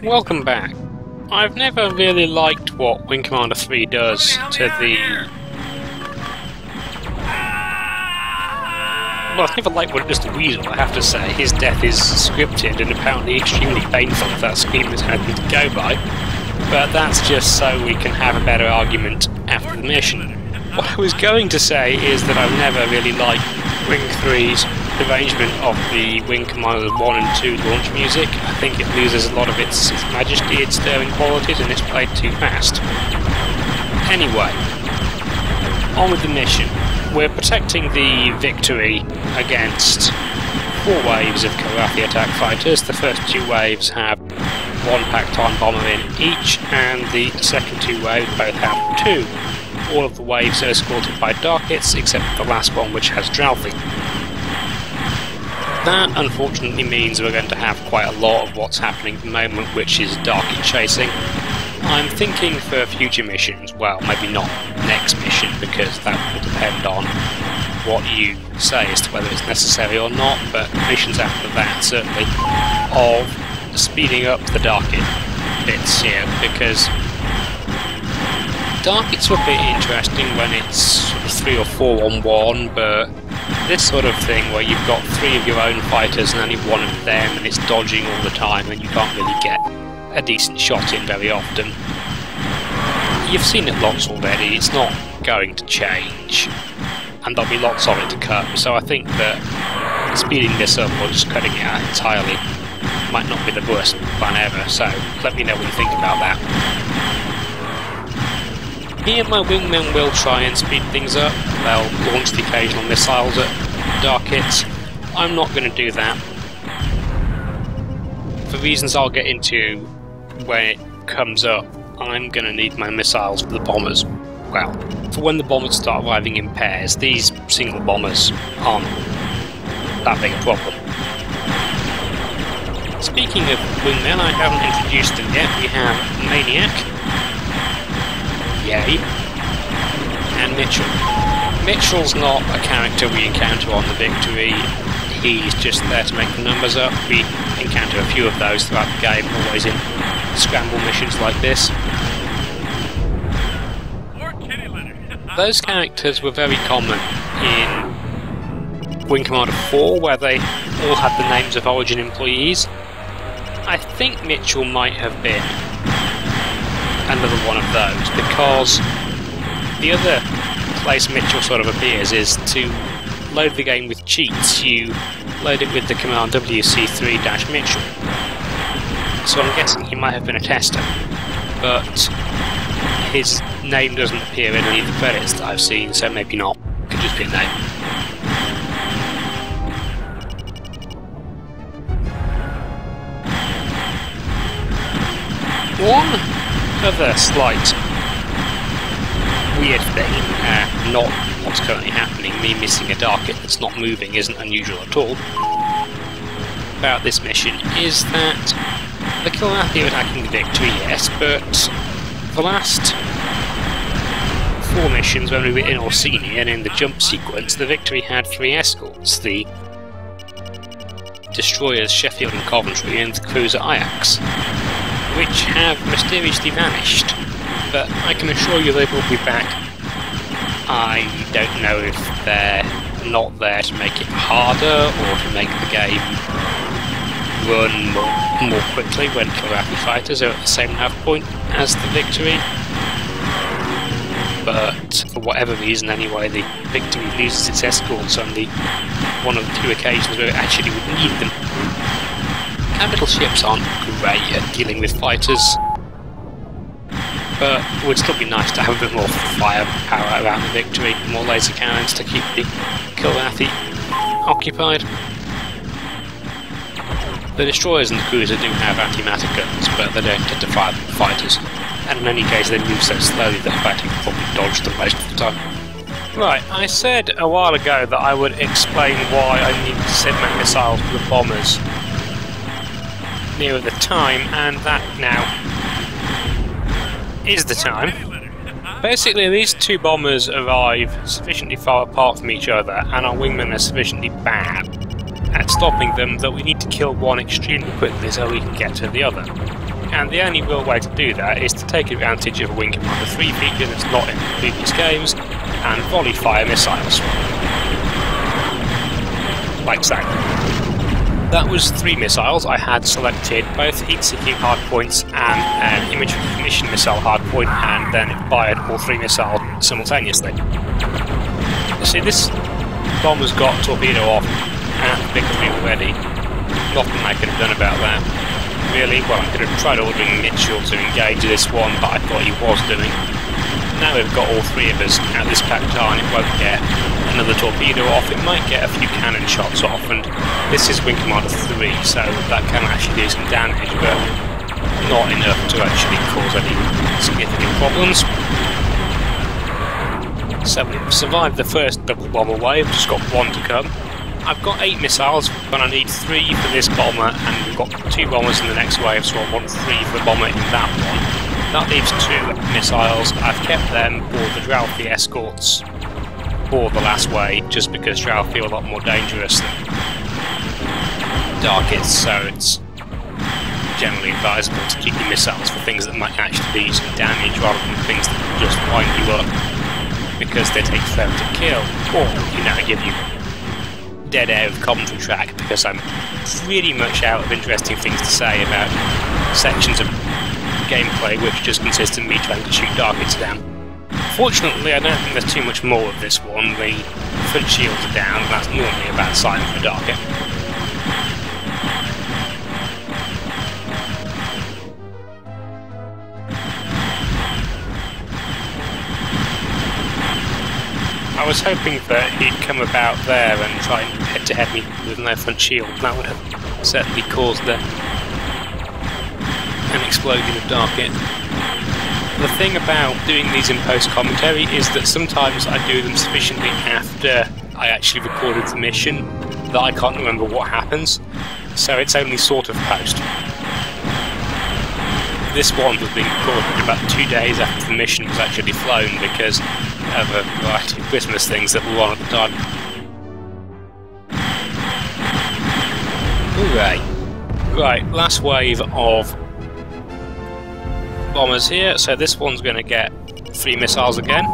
Welcome back. I've never really liked what Wing Commander 3 does to the... Well, I've never liked what it does to Weasel, I have to say. His death is scripted and apparently extremely painful if that scheme is anything to go by. But that's just so we can have a better argument after the mission. What I was going to say is that I've never really liked Wing 3's arrangement of the Wing Commander 1 and 2 launch music. I think it loses a lot of its majesty, its stirring qualities, and it's played too fast. Anyway, on with the mission. We're protecting the victory against 4 waves of Kilrathi attack fighters. The first 2 waves have 1 Pac-Time bomber in each, and the second 2 waves both have 2. All of the waves are escorted by Darkits, except the last one, which has Drouthy. That unfortunately means we're going to have quite a lot of what's happening at the moment, which is Darkit chasing. I'm thinking for future missions, well, maybe not next mission, because that will depend on what you say as to whether it's necessary or not, but missions after that, certainly, of speeding up the Darkit bits here, because Darkits are a bit interesting when it's sort of 3 or 4 on 1, but this sort of thing where you've got 3 of your own fighters and only 1 of them, and it's dodging all the time, and you can't really get a decent shot in very often. You've seen it lots already, it's not going to change, and there'll be lots of it to come, so I think that speeding this up or just cutting it out entirely might not be the worst plan ever, so let me know what you think about that. Me and my wingmen will try and speed things up. They'll launch the occasional missiles at Darkits. I'm not going to do that, for reasons I'll get into when it comes up. I'm going to need my missiles for the bombers. Well, for when the bombers start arriving in pairs, these single bombers aren't that big a problem. Speaking of wingmen, I haven't introduced them yet. We have Maniac, Yay, and Mitchell. Mitchell's not a character we encounter on the Victory. He's just there to make the numbers up. We encounter a few of those throughout the game, always in scramble missions like this. Those characters were very common in Wing Commander 4, where they all had the names of Origin employees. I think Mitchell might have been another one of those, because the other place Mitchell sort of appears is to load the game with cheats. You load it with the command WC3-Mitchell. So I'm guessing he might have been a tester, but his name doesn't appear in any of the credits that I've seen, so maybe not. Could just be a name. One other slight weird thing, not what's currently happening, me missing a Darkit that's not moving isn't unusual at all, about this mission is that the Kilrathi are attacking the Victory, yes, but the last 4 missions when we were in Orsini and in the jump sequence, the Victory had 3 escorts, the destroyers Sheffield and Coventry and the cruiser Ajax, which have mysteriously vanished, but I can assure you they will be back. I don't know if they're not there to make it harder or to make the game run more quickly when Kilrathi fighters are at the same nav point as the Victory. But for whatever reason anyway, the Victory loses its escorts on the one of the 2 occasions where it actually would need them. Capital ships aren't great at dealing with fighters, but it would still be nice to have a bit more firepower around the Victory, more laser cannons to keep the Kilrathi occupied. The destroyers and the cruiser do have anti-matter guns, but they don't tend to fire them with fighters, and in any case they move so slowly that fighting will probably dodge them most of the time. Right, I said a while ago that I would explain why I need to send my missiles to the bombers nearer the time, and that now is the time. Basically, these 2 bombers arrive sufficiently far apart from each other, and our wingmen are sufficiently bad at stopping them that we need to kill one extremely quickly so we can get to the other. And the only real way to do that is to take advantage of a Wing Commander 3 feature that's not in previous games, and volley fire missiles. Like so. That was 3 missiles. I had selected both heat-seeking hardpoints and an image recognition missile hardpoint, and then it fired all 3 missiles simultaneously. See, this bomber's got torpedo off at Victory already. Nothing I could have done about that. Really, well, I could have tried ordering Mitchell to engage this one, but I thought he was doing. Now we've got all 3 of us at this Pactar, it won't get another torpedo off. It might get a few cannon shots off, and this is Wing Commander 3, so that can actually do some damage, but not enough to actually cause any significant problems. So we've survived the first double bomber wave, just got 1 to come. I've got 8 missiles, but I need 3 for this bomber, and we've got 2 bombers in the next wave, so I want 3 for a bomber in that one. That leaves 2 missiles. I've kept them for the Kilrathi escorts for the last wave, just because Kilrathi are a lot more dangerous than Darkets, so it's generally advisable to keep your missiles for things that might actually do some damage rather than things that just wind you up because they take forever to kill, or, you know, give you dead air of commentary track, because I'm pretty much out of interesting things to say about sections of gameplay which just consist in me trying to shoot Darkets down. Fortunately, I don't think there's too much more of this one. The front shields are down, and that's normally a bad sign for a Darket. I was hoping that he'd come about there and try and head-to-head me with no front shield. That would have certainly caused an explosion of Darket. The thing about doing these in post-commentary is that sometimes I do them sufficiently after I actually recorded the mission that I can't remember what happens, so it's only sort of post. This one was being recorded about 2 days after the mission was actually flown because of a variety of Christmas things that were on at the time. Hooray! Right, last wave of bombers here, so this one's going to get 3 missiles again.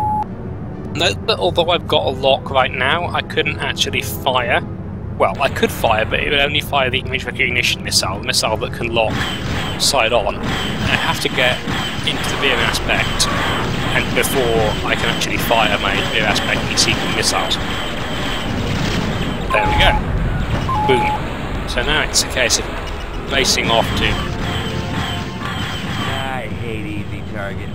Note that although I've got a lock right now, I couldn't actually fire. Well, I could fire, but it would only fire the image recognition missile, the missile that can lock side on. I have to get into the rear aspect, and before I can actually fire my rear aspect heat-seeking missiles. There we go. Boom. So now it's a case of racing off to I hate easy targets.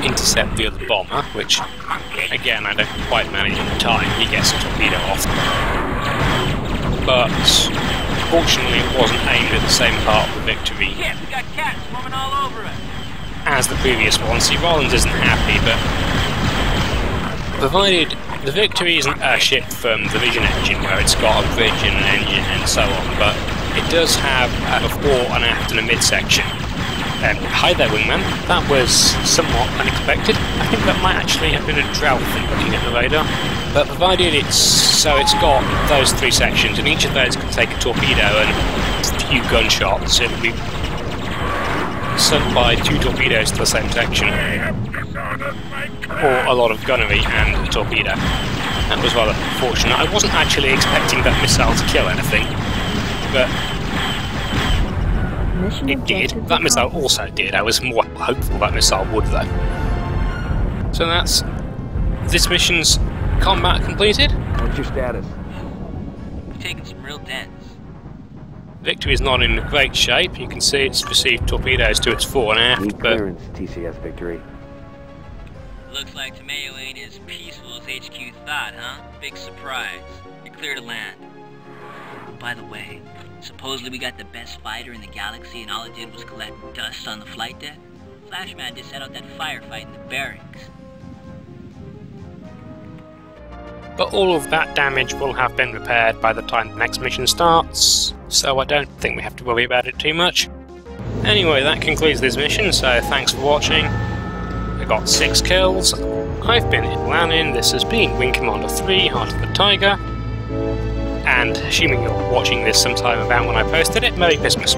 intercept the other bomber, which, again, I don't quite manage in time. He gets a torpedo off. But fortunately it wasn't aimed at the same part of the Victory Shit, we got cats swarming all over us. as the previous one. See, Rollins isn't happy, but provided the Victory isn't a ship from the Vision engine where it's got a bridge and an engine and so on, but it does have a fore and aft and a midsection. Hi there, wingman. That was somewhat unexpected. I think that might actually have been a Kilrathi looking at the radar. But provided it's got those 3 sections, and each of those can take a torpedo and a few gunshots, it'll be sunk by 2 torpedoes to the same section, or a lot of gunnery and a torpedo. That was rather fortunate. I wasn't actually expecting that missile to kill anything, but it did. That missile also did. I was more hopeful that missile would, though. So that's this mission's combat completed. What's your status? We've taken some real dents. Victory is not in great shape. You can see it's received torpedoes to its fore and aft, Need but clearance, TCS Victory. Looks like Tomeo ain't as peaceful as HQ thought, huh? Big surprise. You're clear to land. By the way, supposedly we got the best fighter in the galaxy and all it did was collect dust on the flight deck? Flashman just set out that firefight in the barracks. But all of that damage will have been repaired by the time the next mission starts, so I don't think we have to worry about it too much. Anyway, that concludes this mission, so thanks for watching. I got 6 kills. I've been Lanin, this has been Wing Commander 3, Heart of the Tiger, and assuming you're watching this sometime about when I posted it, Merry Christmas.